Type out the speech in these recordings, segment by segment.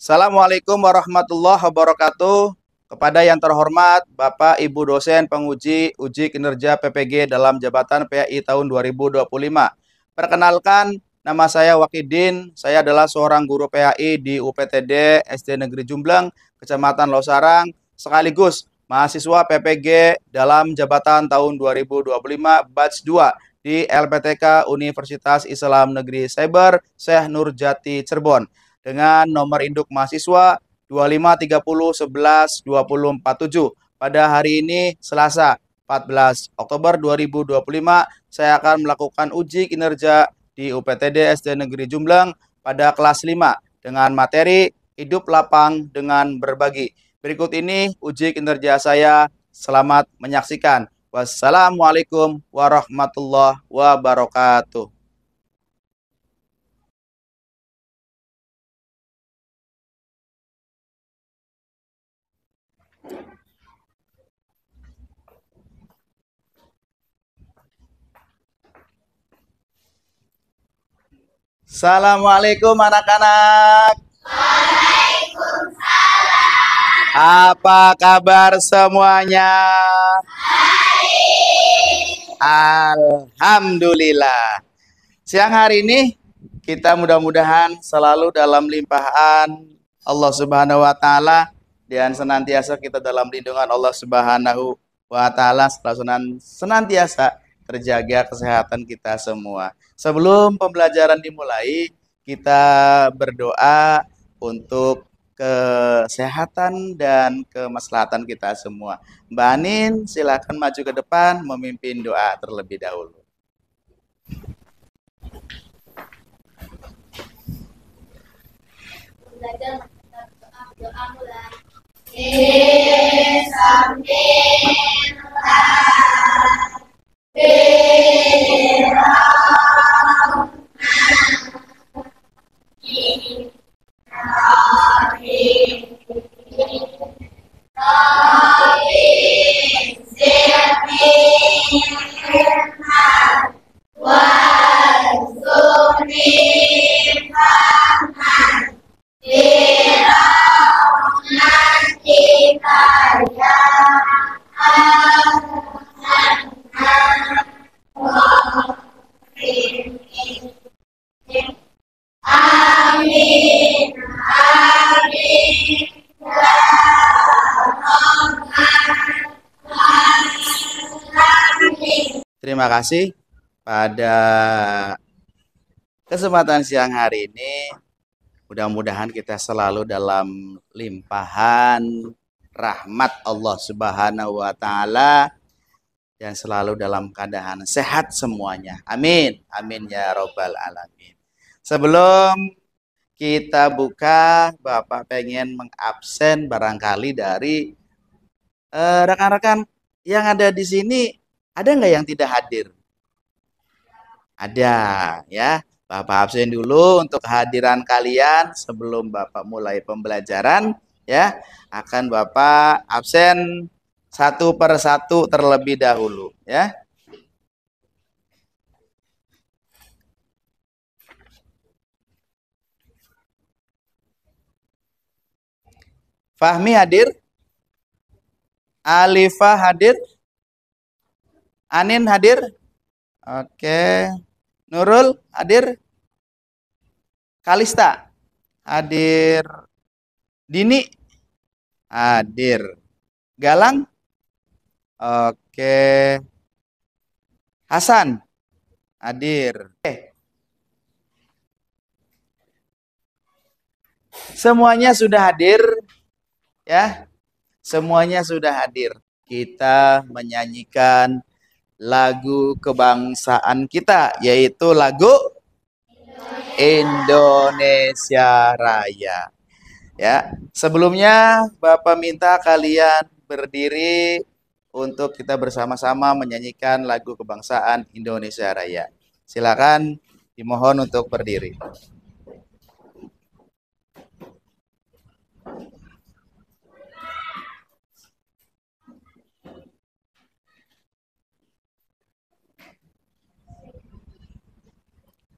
Assalamualaikum warahmatullahi wabarakatuh. Kepada yang terhormat Bapak Ibu dosen penguji uji kinerja PPG dalam jabatan PAI tahun 2025. Perkenalkan, nama saya Wakidin. Saya adalah seorang guru PAI di UPTD SD Negeri Jumbleng, Kecamatan Losarang, sekaligus mahasiswa PPG dalam jabatan tahun 2025 batch 2 di LPTK Universitas Islam Negeri Cyber Syekh Nurjati Cirebon dengan nomor induk mahasiswa 2530112047. Pada hari ini Selasa 14 Oktober 2025 saya akan melakukan uji kinerja di UPTD SD Negeri Jumbleng pada kelas 5 dengan materi hidup lapang dengan berbagi. Berikut ini uji kinerja saya. Selamat menyaksikan. Wassalamualaikum warahmatullahi wabarakatuh. Assalamualaikum anak-anak. Apa kabar semuanya? Alhamdulillah. Siang hari ini kita mudah-mudahan selalu dalam limpahan Allah Subhanahu wa taala dan senantiasa kita dalam lindungan Allah Subhanahu wa taala, senantiasa terjaga kesehatan kita semua. Sebelum pembelajaran dimulai, kita berdoa untuk kesehatan dan kemaslahatan kita semua. Mbak Anin, silakan maju ke depan memimpin doa terlebih dahulu. Belajar doa mulai. Terima kasih. Pada kesempatan siang hari ini, mudah-mudahan kita selalu dalam limpahan rahmat Allah Subhanahu wa taala dan selalu dalam keadaan sehat semuanya. Amin. Amin ya robbal alamin. Sebelum kita buka, Bapak pengen mengabsen barangkali dari rekan-rekan yang ada di sini, ada nggak yang tidak hadir? Ada ya. Bapak absen dulu untuk kehadiran kalian sebelum Bapak mulai pembelajaran ya. Akan Bapak absen satu per satu terlebih dahulu ya. Fahmi hadir? Alifah hadir? Anin hadir? Oke. Nurul hadir? Kalista hadir? Dini hadir? Galang? Oke. Hasan hadir. Semuanya sudah hadir ya. Semuanya sudah hadir. Kita menyanyikan lagu kebangsaan kita, yaitu lagu Indonesia Raya. Ya, sebelumnya Bapak minta kalian berdiri untuk kita bersama-sama menyanyikan lagu kebangsaan Indonesia Raya. Silakan dimohon untuk berdiri.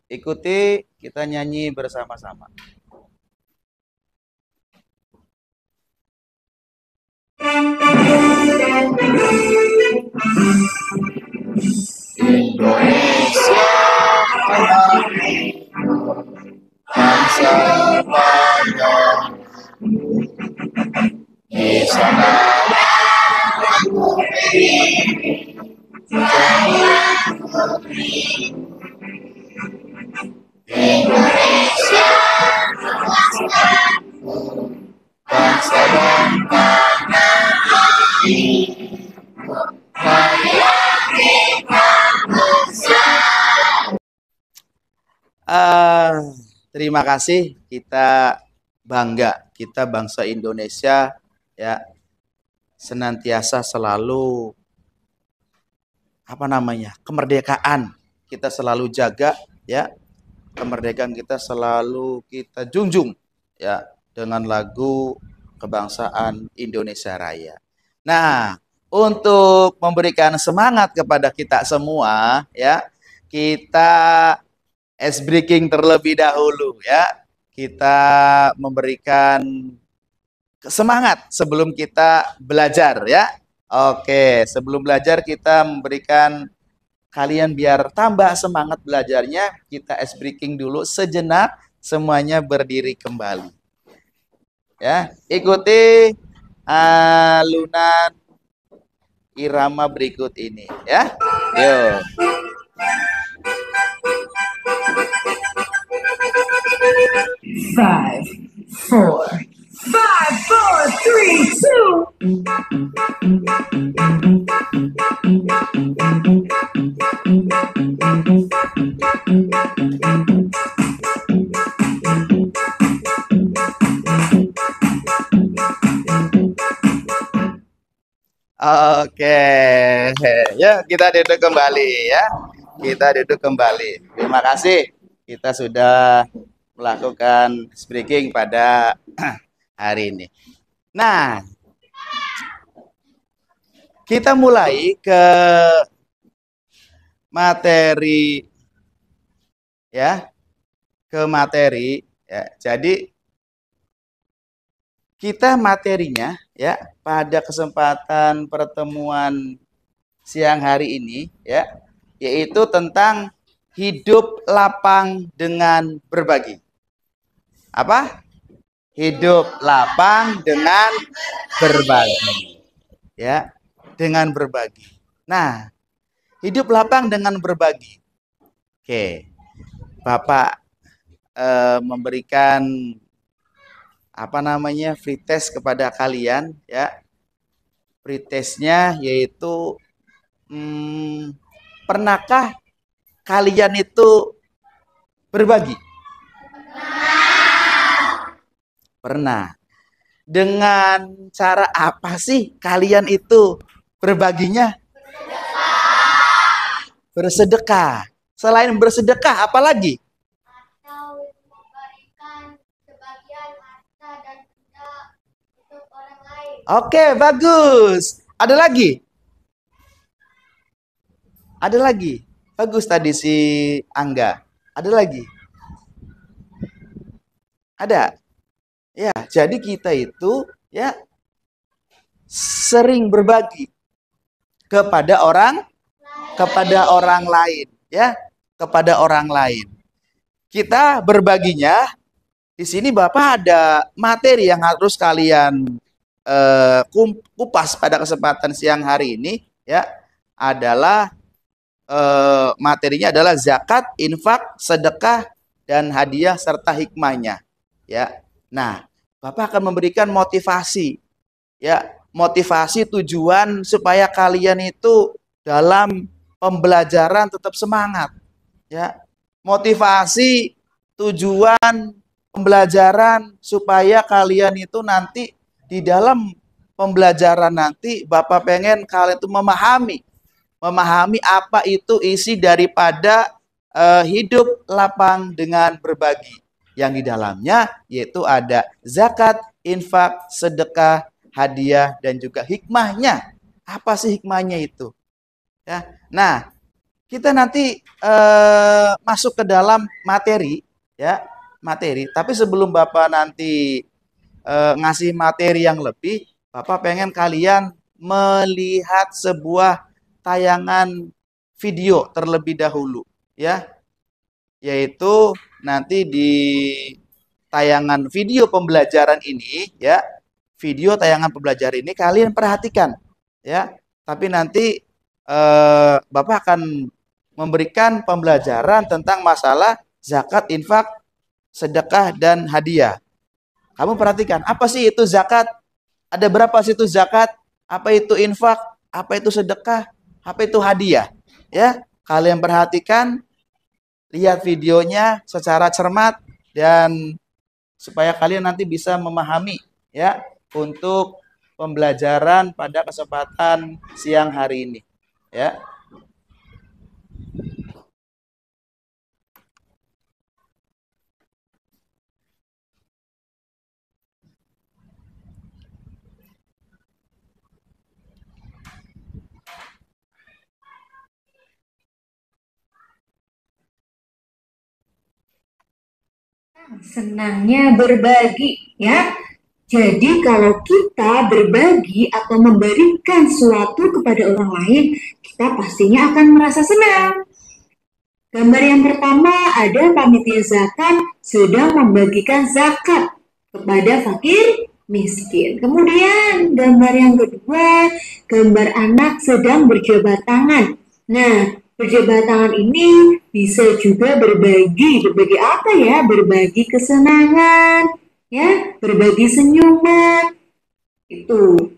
Ikuti kita nyanyi bersama-sama. di sana bangsa dan terima kasih, kita bangga, kita bangsa Indonesia ya senantiasa selalu kemerdekaan kita selalu jaga ya, kemerdekaan kita selalu kita junjung ya dengan lagu kebangsaan Indonesia Raya. Nah, untuk memberikan semangat kepada kita semua ya, kita ice breaking terlebih dahulu ya. Kita memberikan semangat sebelum kita belajar ya. Oke, sebelum belajar kita memberikan kalian biar tambah semangat belajarnya, kita ice breaking dulu sejenak, semuanya berdiri kembali. Ya, ikuti alunan irama berikut ini ya. Yuk. 5, 4, 3, 2. Oke, ya kita duduk kembali ya. Kita duduk kembali. Terima kasih. Kita sudah melakukan speaking pada hari ini. Nah, kita mulai ke materi ya. Ke materi ya. Jadi kita materinya ya pada kesempatan pertemuan siang hari ini ya, yaitu tentang hidup lapang dengan berbagi. Apa? Hidup lapang dengan berbagi. Ya, dengan berbagi. Nah, hidup lapang dengan berbagi. Oke. Bapak memberikan free test kepada kalian ya. Free testnya yaitu pernahkah kalian itu berbagi? Pernah. Dengan cara apa sih kalian itu berbaginya? Bersedekah. Selain bersedekah, apa lagi? Atau memberikan sebagian harta dan benda untuk orang lain. Oke, bagus. Ada lagi? Ada lagi? Bagus tadi si Angga. Ada lagi? Ada? Ya, jadi kita itu ya sering berbagi kepada orang lain ya, kepada orang lain. Kita berbaginya di sini Bapak ada materi yang harus kalian kupas pada kesempatan siang hari ini ya, adalah materinya adalah zakat, infak, sedekah dan hadiah serta hikmahnya ya. Nah, Bapak akan memberikan motivasi ya, motivasi tujuan supaya kalian itu dalam pembelajaran tetap semangat ya. Motivasi tujuan pembelajaran supaya kalian itu nanti di dalam pembelajaran nanti Bapak pengen kalian itu memahami apa itu isi daripada hidup lapang dengan berbagi, yang di dalamnya yaitu ada zakat, infak, sedekah, hadiah dan juga hikmahnya. Apa sih hikmahnya itu? Ya. Nah, kita nanti masuk ke dalam materi ya, materi. Tapi sebelum Bapak nanti ngasih materi yang lebih, Bapak pengen kalian melihat sebuah tayangan video terlebih dahulu ya, yaitu nanti di tayangan video pembelajaran ini, ya, video tayangan pembelajaran ini kalian perhatikan, ya. Tapi nanti Bapak akan memberikan pembelajaran tentang masalah zakat, infak, sedekah, dan hadiah. Kamu perhatikan, apa sih itu zakat? Ada berapa sih itu zakat? Apa itu infak? Apa itu sedekah? Apa itu hadiah? Ya, kalian perhatikan, lihat videonya secara cermat dan supaya kalian nanti bisa memahami, ya, untuk pembelajaran pada kesempatan siang hari ini, ya. Senangnya berbagi, ya. Jadi kalau kita berbagi atau memberikan sesuatu kepada orang lain, kita pastinya akan merasa senang. Gambar yang pertama ada panitia zakat sedang membagikan zakat kepada fakir miskin. Kemudian gambar yang kedua, gambar anak sedang berjabat tangan. Nah, berjabat tangan ini bisa juga berbagi apa ya? Berbagi kesenangan, ya, berbagi senyuman. Itu.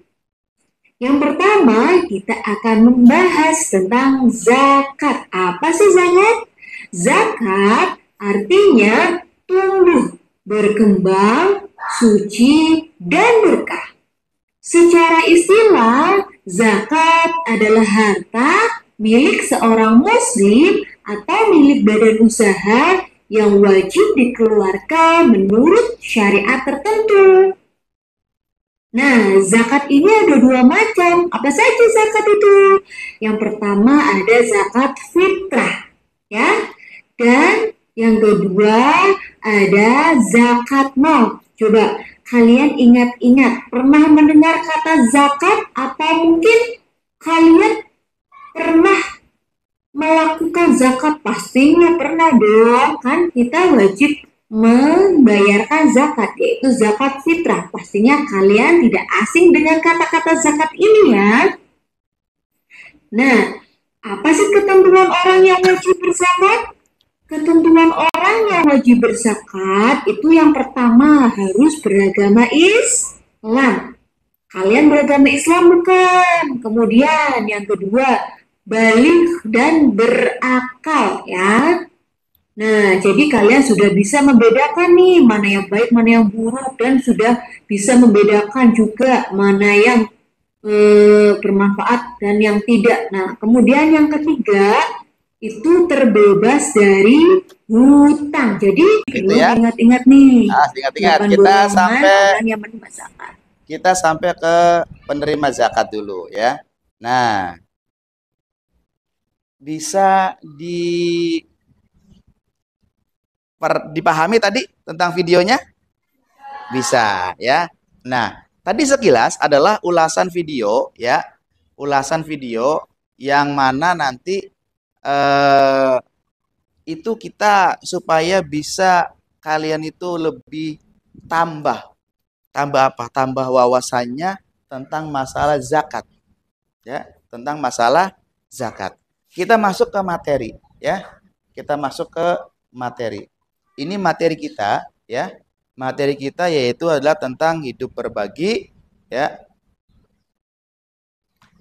Yang pertama, kita akan membahas tentang zakat. Apa sih zakat? Zakat artinya tumbuh, berkembang, suci, dan berkah. Secara istilah, zakat adalah harta milik seorang muslim atau milik badan usaha yang wajib dikeluarkan menurut syariat tertentu. Nah, zakat ini ada dua macam. Apa saja zakat itu? Yang pertama ada zakat fitrah, ya. Dan yang kedua ada zakat mal. Coba kalian ingat-ingat, pernah mendengar kata zakat atau mungkin kalian pernah melakukan zakat? Pastinya pernah dong, kan kita wajib membayarkan zakat, yaitu zakat fitrah. Pastinya kalian tidak asing dengan kata-kata zakat ini ya. Nah, apa sih ketentuan orang yang wajib berzakat? Ketentuan orang yang wajib berzakat itu yang pertama harus beragama Islam. Kalian beragama Islam bukan? Kemudian yang kedua, baligh dan berakal ya. Nah, jadi kalian sudah bisa membedakan nih mana yang baik, mana yang buruk, dan sudah bisa membedakan juga mana yang bermanfaat dan yang tidak. Nah, kemudian yang ketiga itu terbebas dari hutang. Jadi Gitu perlu ya. ingat-ingat nih. Ingat-ingat Delapan kita golongan sampai orang yang menerima zakat. kita sampai ke penerima zakat dulu, ya. Nah, bisa dipahami tadi tentang videonya? Bisa, ya. Nah, tadi sekilas adalah ulasan video, ya. Ulasan video yang mana nanti itu kita supaya bisa kalian itu lebih tambah apa? Tambah wawasannya tentang masalah zakat, ya, tentang masalah zakat. Kita masuk ke materi, ya. Kita masuk ke materi. Ini materi kita, ya. Materi kita yaitu adalah tentang hidup berbagi, ya.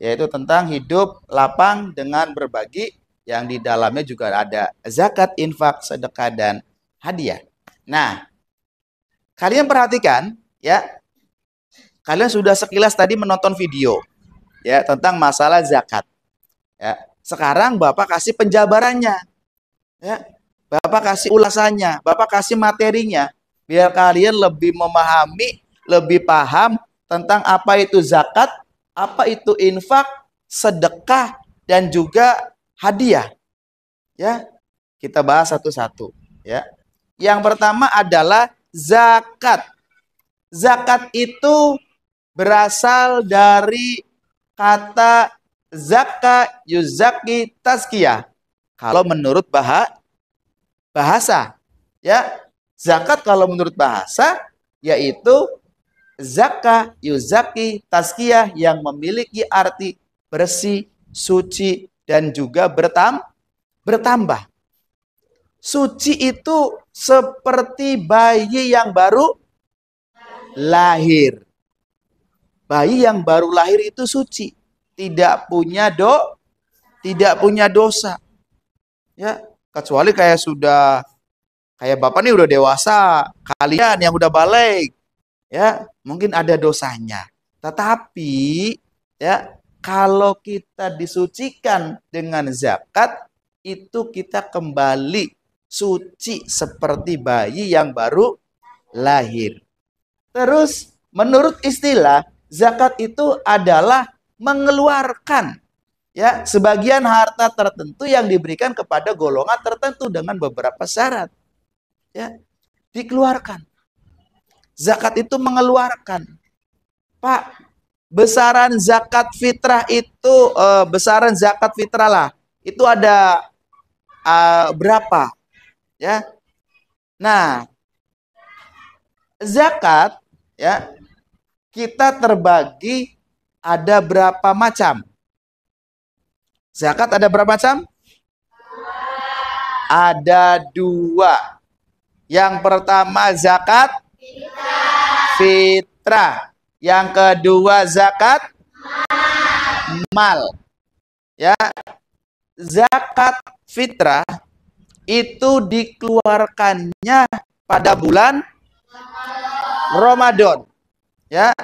Yaitu tentang hidup lapang dengan berbagi yang di dalamnya juga ada zakat, infak, sedekah, dan hadiah. Nah, kalian perhatikan, ya. Kalian sudah sekilas tadi menonton video, ya, tentang masalah zakat. Ya. Sekarang Bapak kasih penjabarannya, ya. Bapak kasih ulasannya, Bapak kasih materinya, biar kalian lebih memahami, lebih paham tentang apa itu zakat, apa itu infak, sedekah, dan juga hadiah. Ya, kita bahas satu-satu. Ya, yang pertama adalah zakat. Zakat itu berasal dari kata zakka yuzaki tazkiyah. Kalau menurut bahasa, ya, Zakat kalau menurut bahasa yaitu zakah, yuzaki, tazkiyah yang memiliki arti bersih, suci, dan juga bertambah. Suci itu seperti bayi yang baru lahir. Bayi yang baru lahir itu suci, tidak punya dosa. Ya, kecuali kayak Bapak nih udah dewasa, kalian yang udah balik, ya, mungkin ada dosanya. Tetapi ya, kalau kita disucikan dengan zakat, itu kita kembali suci seperti bayi yang baru lahir. Terus menurut istilah, zakat itu adalah mengeluarkan ya sebagian harta tertentu yang diberikan kepada golongan tertentu dengan beberapa syarat. Ya, dikeluarkan. Zakat itu mengeluarkan. Pak, besaran zakat fitrah itu besaran zakat fitrah lah. Itu ada berapa? Ya. Nah, zakat ya kita terbagi ada berapa macam? Zakat ada berapa macam? Ada 2. Yang pertama zakat fitrah. Yang kedua zakat mal. Ya. Zakat fitrah itu dikeluarkannya pada bulan Ramadan. Ya.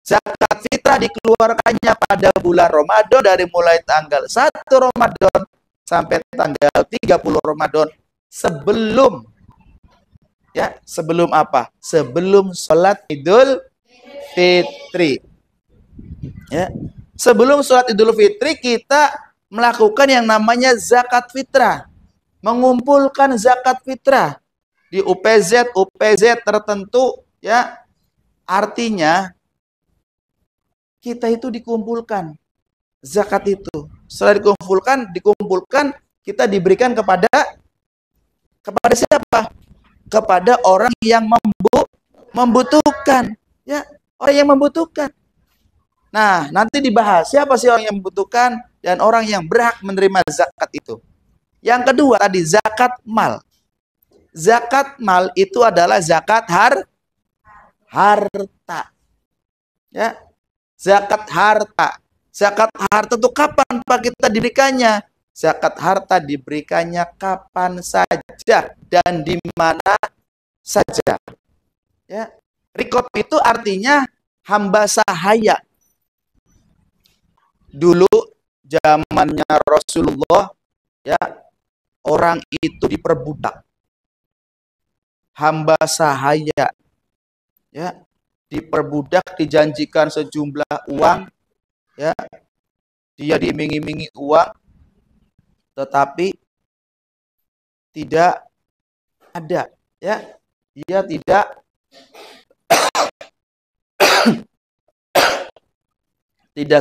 Zakat fitrah dikeluarkannya pada bulan Ramadan dari mulai tanggal 1 Ramadan sampai tanggal 30 Ramadan sebelum apa? Sebelum sholat Idul Fitri. Ya. Sebelum sholat Idul Fitri kita melakukan yang namanya zakat fitrah. Mengumpulkan zakat fitrah di UPZ tertentu ya. Artinya kita itu dikumpulkan zakat itu. Setelah dikumpulkan kita diberikan kepada siapa? Kepada orang yang membutuhkan, ya, orang yang membutuhkan. Nah, nanti dibahas siapa sih orang yang membutuhkan dan orang yang berhak menerima zakat itu. Yang kedua tadi zakat mal. Zakat mal itu adalah zakat harta. Ya. Zakat harta. Zakat harta itu kapan Pak kita diberikannya? Zakat harta diberikannya kapan saja dan di mana saja. Ya. Rikob itu artinya hamba sahaya. Dulu zamannya Rasulullah ya, orang itu diperbudak. Hamba sahaya. Ya, diperbudak, dijanjikan sejumlah uang, ya, dia diiming-imingi uang, tetapi tidak ada, ya, dia tidak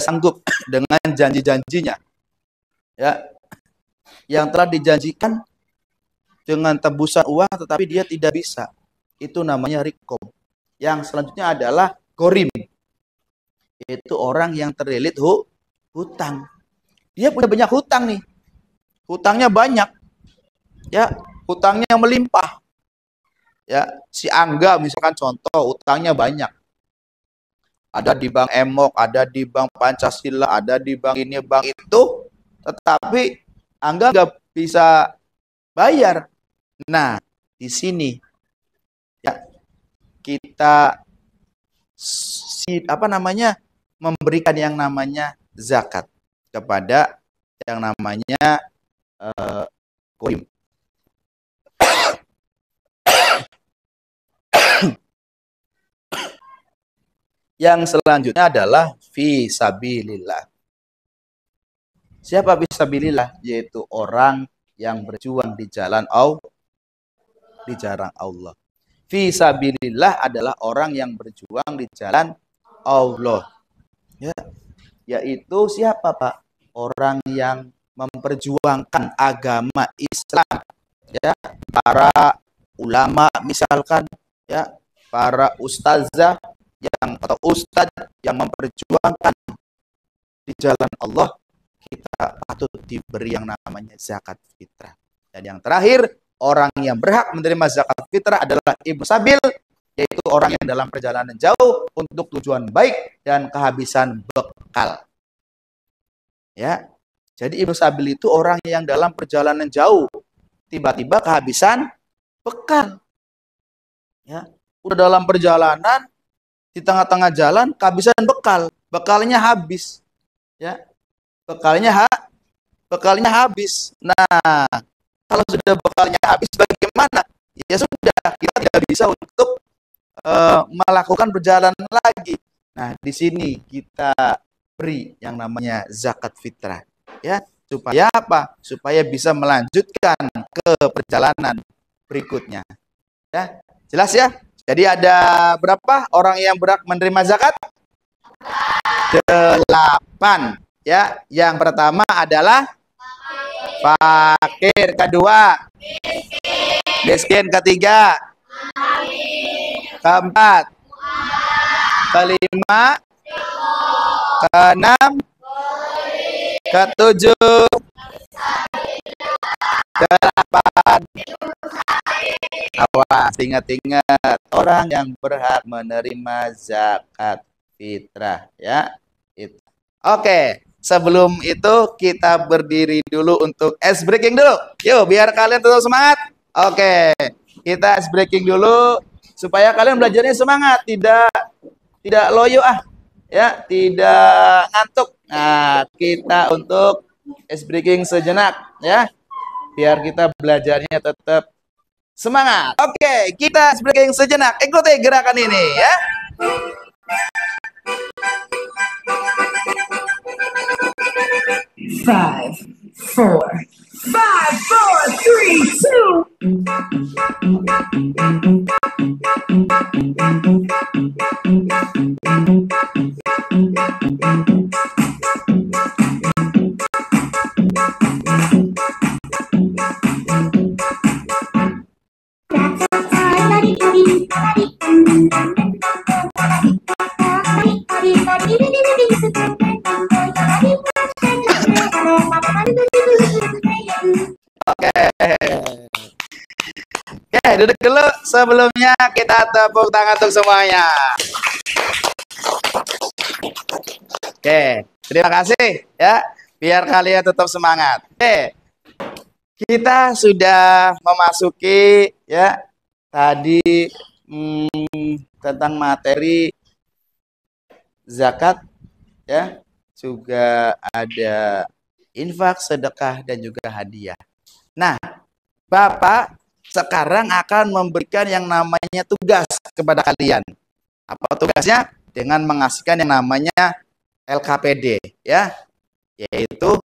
sanggup dengan janji-janjinya, ya, yang telah dijanjikan dengan tebusan uang, tetapi dia tidak bisa. Itu namanya rikob. Yang selanjutnya adalah gorim. Itu orang yang terlilit hutang. Dia punya banyak hutang nih. Hutangnya banyak. Ya, hutangnya melimpah. Ya, si Angga misalkan contoh, hutangnya banyak. Ada di Bank Emok, ada di Bank Pancasila, ada di bank ini, bank itu, tetapi Angga nggak bisa bayar. Nah, di sini ya kita memberikan yang namanya zakat kepada yang namanya goim. Yang selanjutnya adalah fisabilillah. Siapa fisabilillah? Yaitu orang yang berjuang di jalan Allah. Fisabilillah adalah orang yang berjuang di jalan Allah. Ya, yaitu siapa Pak? Orang yang memperjuangkan agama Islam. Ya, para ulama misalkan, ya, para ustazah yang atau ustadz yang memperjuangkan di jalan Allah, kita patut diberi yang namanya zakat fitrah. Dan yang terakhir, orang yang berhak menerima zakat fitrah adalah ibnu sabil, yaitu orang yang dalam perjalanan jauh untuk tujuan baik dan kehabisan bekal. Ya, jadi ibnu sabil itu orang yang dalam perjalanan jauh, tiba-tiba kehabisan bekal. Ya, udah dalam perjalanan, di tengah-tengah jalan kehabisan bekal, bekalnya habis. Ya, bekalnya habis. Nah, kalau sudah bekalnya habis, bagaimana? Ya sudah, kita tidak bisa untuk melakukan perjalanan lagi. Nah, di sini kita beri yang namanya zakat fitrah, ya, supaya apa? Supaya bisa melanjutkan ke perjalanan berikutnya. Ya, jelas ya? Jadi ada berapa orang yang berhak menerima zakat? 8. Ya, yang pertama adalah fakir, kedua miskin, ketiga keempat, kelima, keenam, ketujuh, kedelapan. Awas, ingat-ingat orang yang berhak menerima zakat fitrah, ya. Oke, sebelum itu kita berdiri dulu untuk ice breaking dulu. Yuk, biar kalian tetap semangat. Oke, kita ice breaking dulu supaya kalian belajarnya semangat, tidak loyo ya, tidak ngantuk. Nah, kita untuk ice breaking sejenak, ya, biar kita belajarnya tetap semangat. Oke, kita ice breaking sejenak. Ikuti gerakan ini, ya. Five, four, 3, Oke, duduk dulu. Sebelumnya kita tepuk tangan untuk semuanya. Oke, terima kasih, ya. Biar kalian tetap semangat. Oke, kita sudah memasuki, ya, tadi tentang materi zakat, ya, juga ada infak, sedekah, dan juga hadiah. Nah, Bapak sekarang akan memberikan yang namanya tugas kepada kalian. Apa tugasnya? Dengan mengasihkan yang namanya LKPD, ya, yaitu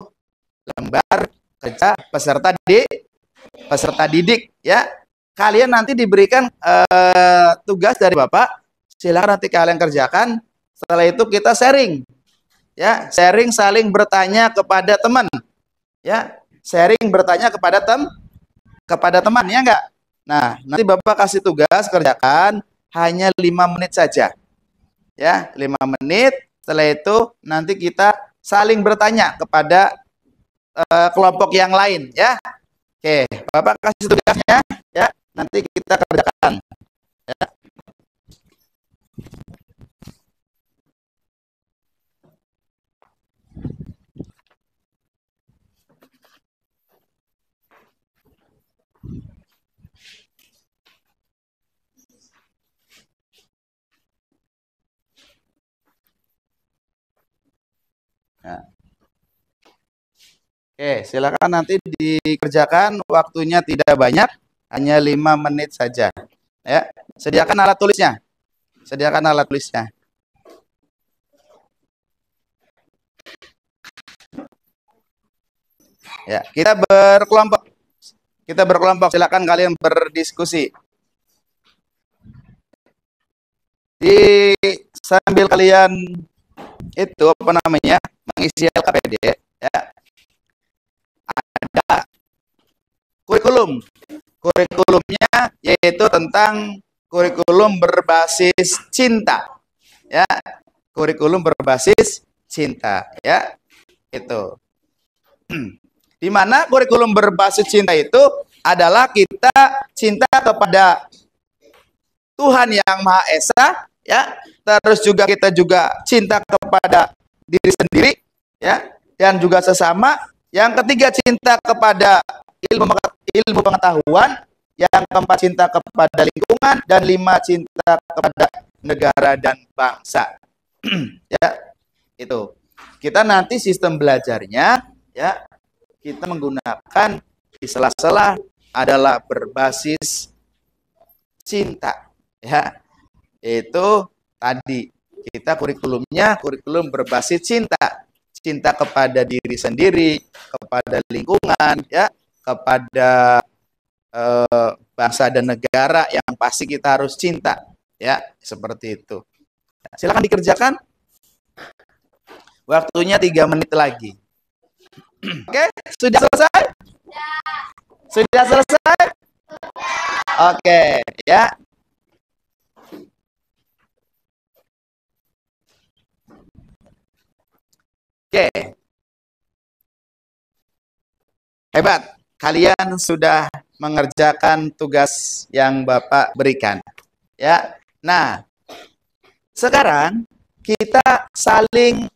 lembar kerja peserta didik, ya. Kalian nanti diberikan tugas dari Bapak, silakan nanti kalian kerjakan. Setelah itu kita sharing, ya, sharing saling bertanya kepada teman, ya, sharing bertanya kepada teman, ya enggak? Nah, nanti Bapak kasih tugas, kerjakan hanya 5 menit saja, ya, 5 menit. Setelah itu nanti kita saling bertanya kepada kelompok yang lain, ya. Oke, Bapak kasih tugasnya, ya, nanti kita kerjakan, ya. Nah. Oke, silakan nanti dikerjakan, waktunya tidak banyak, hanya 5 menit saja, ya. Sediakan alat tulisnya. Ya, kita berkelompok. Silakan kalian berdiskusi. Sambil kalian itu apa namanya, mengisi LKPD, ya. Ada kurikulum Kurikulumnya yaitu tentang kurikulum berbasis cinta. Ya, kurikulum berbasis cinta, ya. Itu. Di mana kurikulum berbasis cinta itu adalah kita cinta kepada Tuhan yang Maha Esa, ya. Terus juga kita juga cinta kepada diri sendiri, ya, dan juga sesama. Yang ketiga cinta kepada ilmu pengetahuan, yang keempat cinta kepada lingkungan, dan lima cinta kepada negara dan bangsa. Ya, itu. Kita nanti sistem belajarnya, ya, kita menggunakan di sela-sela adalah berbasis cinta, ya. Itu tadi kita kurikulumnya kurikulum berbasis cinta. Cinta kepada diri sendiri, kepada lingkungan, ya, kepada bangsa dan negara yang pasti kita harus cinta, ya, seperti itu. Silakan dikerjakan. Waktunya 3 menit lagi. Oke, sudah selesai? Sudah selesai? Oke, ya. Oke. Hebat. Kalian sudah mengerjakan tugas yang Bapak berikan. Ya. Nah, sekarang kita saling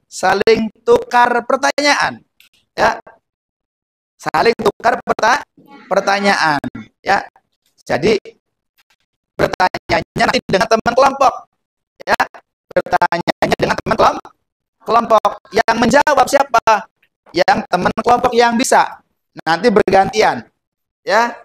saling tukar pertanyaan, ya, saling tukar pertanyaan, ya. Jadi pertanyaannya nanti dengan teman kelompok, ya, pertanyaannya dengan teman kelompok. Yang menjawab siapa? Yang teman kelompok yang bisa. Nanti bergantian, ya.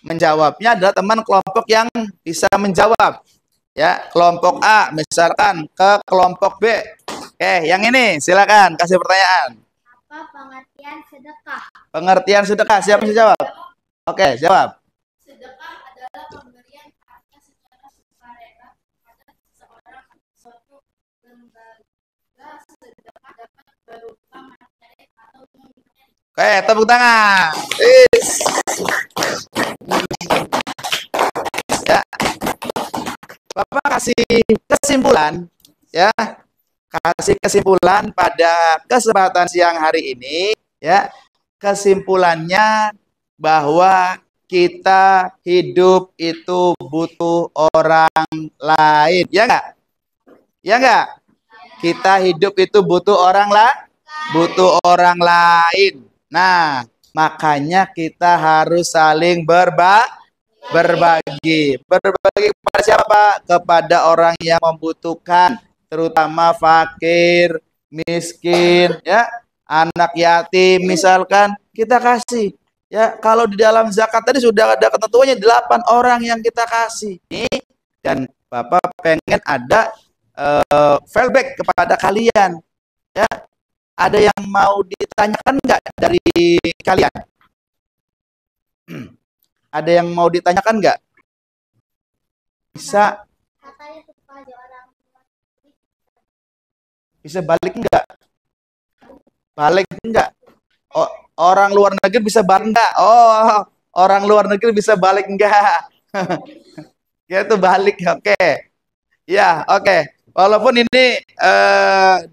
Menjawabnya adalah teman kelompok yang bisa menjawab. Ya, kelompok A misalkan ke kelompok B. Oke, yang ini silakan kasih pertanyaan. Apa pengertian sedekah? Pengertian sedekah, siapa yang jawab? Oke, jawab. Sedekah adalah pemberian harta secara sukarela kepada seseorang atau suatu lembaga. Sedekah dapat berupa materi atau non-materi. Oke, tepuk tangan. Ya. Bapak kasih kesimpulan, ya, kasih kesimpulan pada kesempatan siang hari ini, ya. Kesimpulannya bahwa kita hidup itu butuh orang lain, ya enggak? Ya enggak? Kita hidup itu butuh orang lain. Nah, makanya kita harus saling berbagi. Berbagi kepada siapa? Kepada orang yang membutuhkan, terutama fakir, miskin, ya, anak yatim misalkan, kita kasih. Ya, kalau di dalam zakat tadi sudah ada ketentuannya 8 orang yang kita kasih. Dan Bapak pengen ada feedback kepada kalian. Ya, ada yang mau ditanyakan enggak dari kalian? Ada yang mau ditanyakan nggak? Bisa? Bisa balik nggak? Balik nggak? Oh, orang luar negeri bisa balik nggak? Oh, orang luar negeri bisa balik nggak? Ya itu balik, oke. Ya, oke. Walaupun ini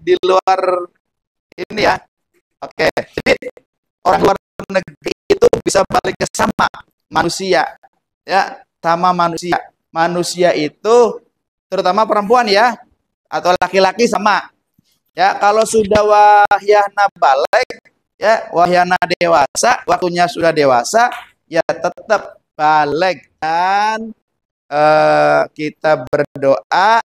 di luar ini ya, oke. Jadi orang luar negeri itu bisa balik ke sama manusia, ya, sama manusia. Manusia itu terutama perempuan ya, atau laki-laki sama. Ya, kalau sudah wahyana balik, ya, wahyana dewasa, waktunya sudah dewasa, ya tetap balik. Dan kita berdoa,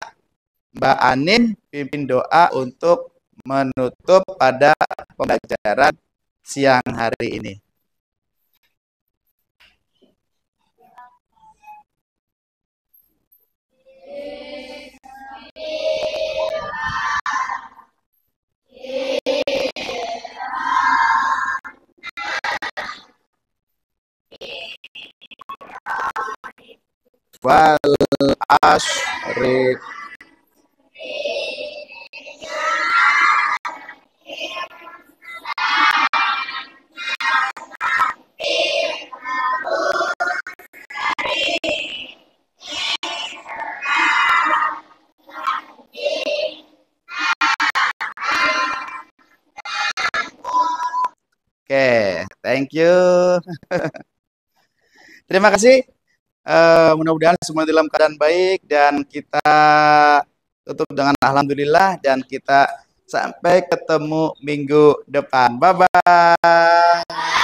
Mbak Anin pimpin doa untuk menutup pada pembelajaran siang hari ini. Wal asri. Oke, thank you. Terima kasih. Mudah-mudahan semua dalam keadaan baik dan kita tutup dengan alhamdulillah dan kita sampai ketemu minggu depan. Bye bye.